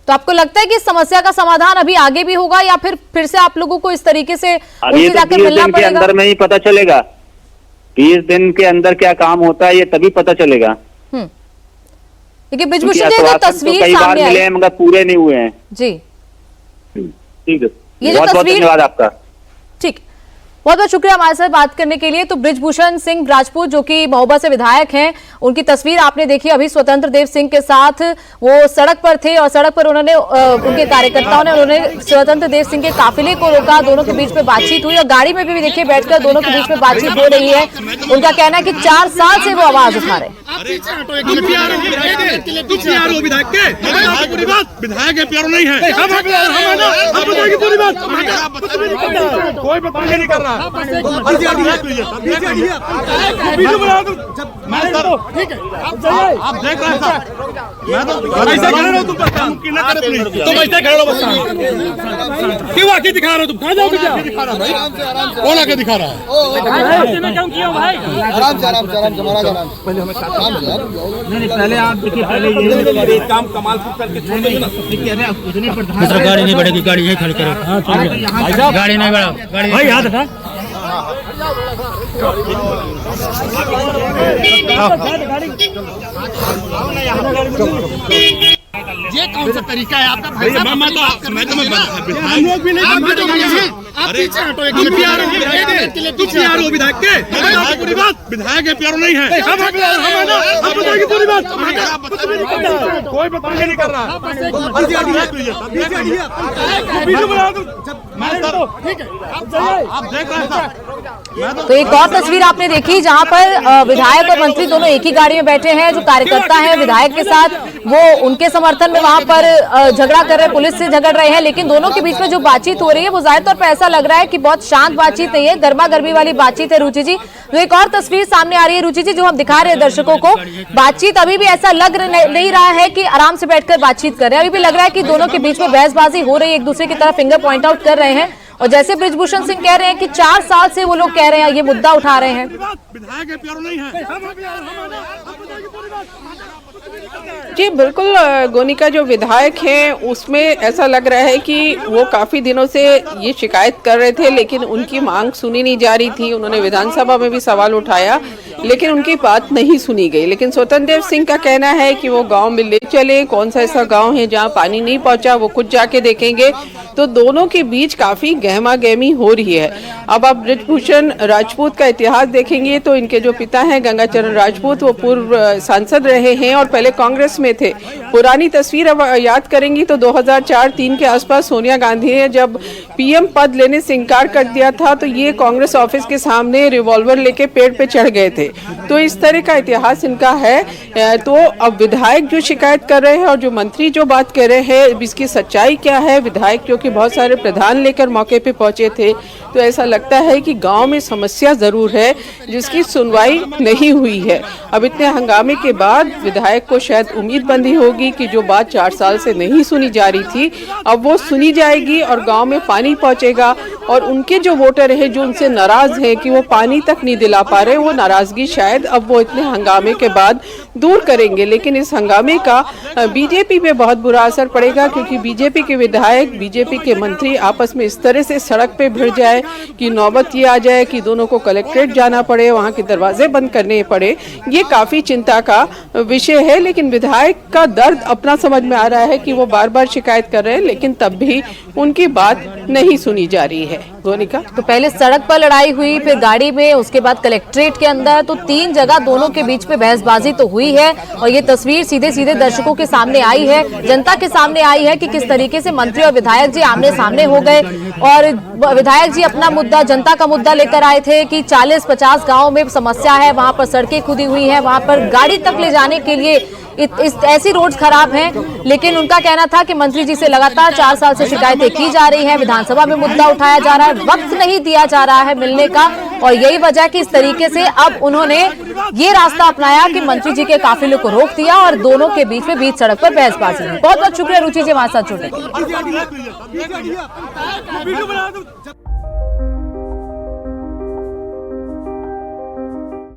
तो आपको लगता है कि इस समस्या का समाधान अभी आगे भी होगा या फिर से आप लोगों को इस तरीके से अभी तो 20 दिन के अंदर में ही पता चलेगा। 20 दिन के अंदर क्या काम होता है ये तभी पता चलेगा। देखिए बृजभूषण जी, जो तस्वीर कई बार मिले हैं मगर पूरे नहीं हुए हैं। जी ठीक है, ये बहुत बहुत धन्यवाद आपका। ठीक, बहुत बहुत शुक्रिया हमारे साथ बात करने के लिए। तो बृजभूषण सिंह राजपूत जो कि महोबा से विधायक हैं, उनकी तस्वीर आपने देखी। अभी स्वतंत्र देव सिंह के साथ वो सड़क पर थे और सड़क पर उन्होंने उनके कार्यकर्ताओं ने उन्होंने स्वतंत्र देव सिंह के काफिले को रोका। दोनों के बीच में बातचीत हुई और गाड़ी में भी देखिए बैठकर दोनों के बीच में बातचीत हो रही है। उनका कहना है कि 4 साल से वो आवाज उठा रहे। आप देख रहे हैं मैं तो ऐसे खड़े रहो, तुम तुम ऐसे खड़े रहो, बस क्यों आके दिखा रहे हो? तुम कहाँ जाओगे? क्या दिखा रहा भाई? कौन आके दिखा रहा है? क्यों किया भाई? आराम से पहले आप देखिए, पहले ये काम कमालपुर करके छोड़ देंगे ना। गाड़ी नहीं बढ़ेगी, गाड़ी यहीं खड़ी करो। गाड़ी नहीं बढ़ाओ, गाड़ी भाई याद रखा। ये कौन सा तरीका है आपका? भाई मैं लोग भी नहीं, आप पीछे हटो। विधायक के पूरी बात, विधायक है, प्यारो नहीं है। पूरी बात कोई बताइए नहीं कर रहा। आप देख रहे हैं। तो एक और तस्वीर आपने देखी जहां पर विधायक और मंत्री दोनों एक ही गाड़ी में बैठे हैं। जो कार्यकर्ता हैं विधायक के साथ, वो उनके समर्थन में वहां पर झगड़ा कर रहे हैं, पुलिस से झगड़ रहे हैं। लेकिन दोनों के बीच में जो बातचीत हो रही है वो जाहिर तौर पर ऐसा लग रहा है कि बहुत शांत बातचीत नहीं है, गर्मा गर्मी वाली बातचीत है। रुचि जी, तो एक और तस्वीर सामने आ रही है रुचि जी, जो हम दिखा रहे हैं दर्शकों को। बातचीत अभी भी ऐसा लग नहीं रहा है कि आराम से बैठकर बातचीत कर रहे हैं। अभी भी लग रहा है कि दोनों के बीच में बहसबाजी हो रही है, एक दूसरे की तरफ फिंगर पॉइंट आउट कर रहे हैं। और जैसे बृजभूषण सिंह कह रहे हैं कि 4 साल से वो लोग कह रहे हैं, ये मुद्दा उठा रहे हैं। जी बिल्कुल, गोनिका जो विधायक हैं उसमें ऐसा लग रहा है कि वो काफ़ी दिनों से ये शिकायत कर रहे थे, लेकिन उनकी मांग सुनी नहीं जा रही थी। उन्होंने विधानसभा में भी सवाल उठाया, लेकिन उनकी बात नहीं सुनी गई। लेकिन स्वतंत्र देव सिंह का कहना है कि वो गांव में ले चले, कौन सा ऐसा गांव है जहां पानी नहीं पहुंचा, वो खुद जाके देखेंगे। तो दोनों के बीच काफ़ी गहमा गहमी हो रही है। अब आप बृजभूषण राजपूत का इतिहास देखेंगे तो इनके जो पिता हैं गंगाचरण राजपूत, वो पूर्व सांसद रहे हैं और पहले कांग्रेस में थे। पुरानी तस्वीर अब याद करेंगी तो 2004-03 के आसपास सोनिया गांधी ने जब पीएम पद लेने से इनकार कर दिया था, तो ये कांग्रेस ऑफिस के सामने रिवॉल्वर लेके पेड़ पे चढ़ गए थे। तो इस तरह का इतिहास इनका है। तो अब विधायक जो शिकायत कर रहे हैं और जो मंत्री जो बात कर रहे हैं, इसकी सच्चाई क्या है? विधायक जो कि बहुत सारे प्रधान लेकर मौके पे पहुंचे थे, तो ऐसा लगता है कि गांव में समस्या जरूर है जिसकी सुनवाई नहीं हुई है। अब इतने हंगामे के बाद विधायक को शायद उम्मीद बंधी होगी कि जो बात 4 साल से नहीं सुनी जा रही थी, अब वो सुनी जाएगी और गांव में पानी पहुंचेगा। और उनके जो वोटर हैं जो उनसे नाराज हैं कि वो पानी तक नहीं दिला पा रहे, वो नाराजगी शायद अब वो इतने हंगामे के बाद दूर करेंगे। लेकिन इस हंगामे का बीजेपी पे बहुत बुरा असर पड़ेगा, क्योंकि बीजेपी के विधायक, बीजेपी के मंत्री आपस में इस तरह से सड़क पे भिड़ जाए कि नौबत ये आ जाए कि दोनों को कलेक्ट्रेट जाना पड़े, वहाँ के दरवाजे बंद करने पड़े, ये काफी चिंता का विषय है। लेकिन विधायक का दर्द अपना समझ में आ रहा है कि वो बार बार शिकायत कर रहे हैं, लेकिन तब भी उनकी बात नहीं सुनी जा रही है। गोनिका, तो पहले सड़क पर लड़ाई हुई, फिर गाड़ी में, उसके बाद कलेक्ट्रेट के अंदर, तो 3 जगह दोनों के बीच में बहसबाजी तो हुई है। और ये तस्वीर सीधे सीधे दर्शकों के सामने आई है, जनता के सामने आई है कि किस तरीके से मंत्री और विधायक जी आमने सामने हो गए। और विधायक जी अपना मुद्दा, जनता का मुद्दा लेकर आए थे कि 40-50 गाँव में समस्या है, वहां पर सड़कें खुदी हुई है, वहां पर गाड़ी तक ले जाने के लिए ऐसी रोड्स खराब हैं। लेकिन उनका कहना था कि मंत्री जी से लगातार 4 साल से शिकायतें की जा रही हैं, विधानसभा में मुद्दा उठाया जा रहा है, वक्त नहीं दिया जा रहा है मिलने का। और यही वजह कि इस तरीके से अब उन्होंने ये रास्ता अपनाया कि मंत्री जी के काफिले को रोक दिया और दोनों के बीच में बीच सड़क पर बहसबाजी हुई। बहुत बहुत शुक्रिया रुचि जी हमारे साथ जुड़े।